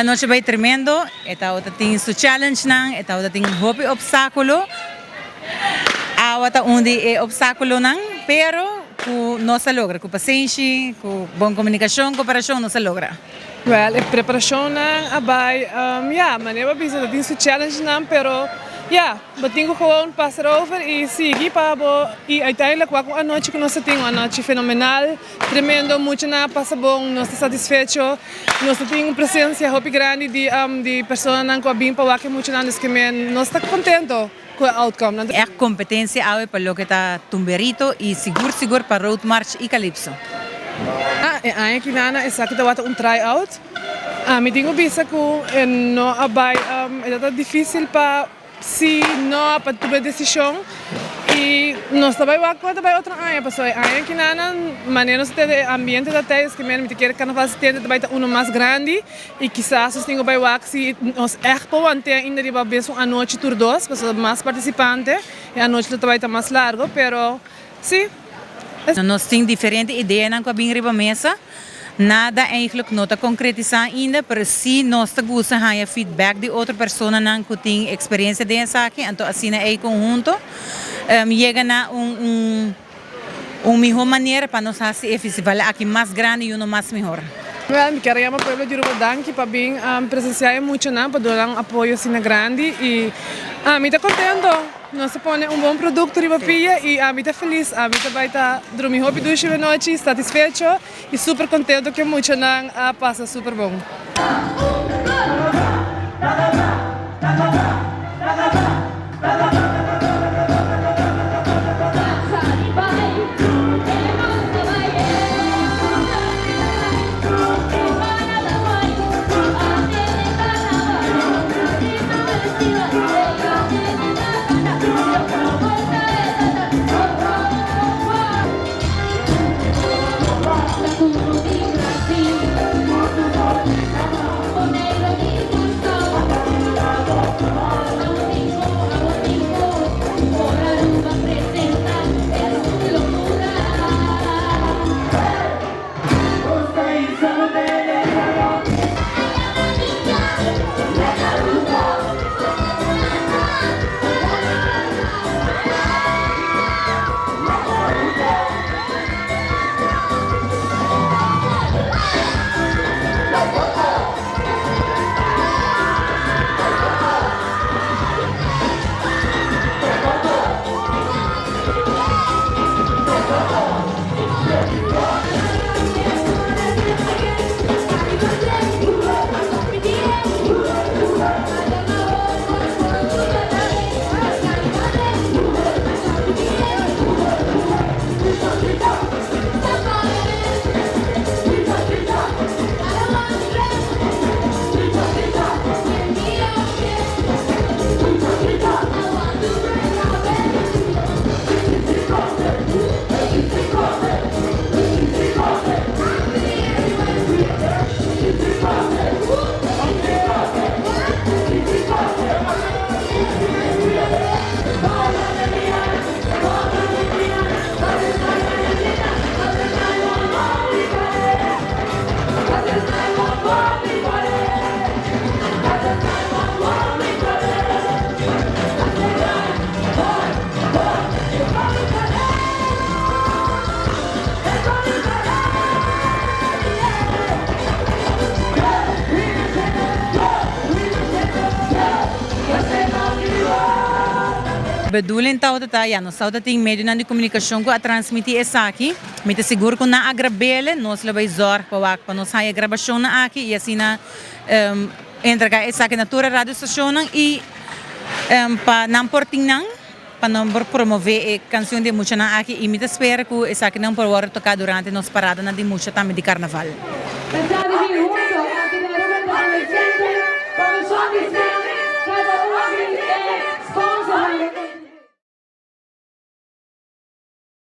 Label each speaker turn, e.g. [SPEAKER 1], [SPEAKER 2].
[SPEAKER 1] A noche vai tremendo, esta outra tem su challenge nang, esta outra tem hopi obstáculo. A outra onde é obstáculo nang, pero ku não se logra, com paciência, com boa comunicação, cooperação não se logra.
[SPEAKER 2] Well, a preparação não abai, mas eu penso que tem su challenge não, pero batingo gewoon passar over e seguir para e uiteindelijk wat a noite que nós temos, a noite fenomenal, tremendo, muito na passa bom, nós estamos satisfeitos, nós temos presença muito grande de pessoas que vêm para que muito na descomen, nós estamos contentos com o outcome.
[SPEAKER 1] É competência ao para lo que está tumberito e seguro para Road March e Calypso.
[SPEAKER 2] Aí aqui nana é só que tá tryout. Me tenho visto que não abai, é difícil para se não para tomar decisão e nós também vai outra área pessoal área que nada maneira de ambiente da terra que mesmo te quer carnaval se tem também um mais grande e quizás os tenho vai se nós por manter ainda de babes a noite tur dos pessoas mais participantes e a noite também está mais largo pero sim
[SPEAKER 1] nós temos diferente ideia na cabine riba mesa. Nada eigenlijk não está concretizado ainda, mas se nós gostamos de feedback de outra pessoa que tem experiência dessa aqui, então assim é conjunto, chega a melhor maneira para nós fazer o festival aqui mais grande e mais melhor.
[SPEAKER 2] Well, queremos o povo de Rubadanque para vir presenciar muito para dar apoio assim grande e me está contento. Nós põe bom produto de papia e a mim está feliz, a mim vai estar dormindo hoje duas noites, satisfeito e super contente que muito não passa super bom.
[SPEAKER 1] Bedoeling tauta ta ja nós tauta tem meio de comunicação com a transmitir essa aqui, me te seguro que na agrabele nós leva zor para nós a gravação na aqui e assim na entregar essa aqui na tua rádio station e para não portinang para não promover a canção de mucha na aqui e me te espera que essa aqui não por tocar durante nos parada na de mucha também de carnaval.
[SPEAKER 3] Sponsor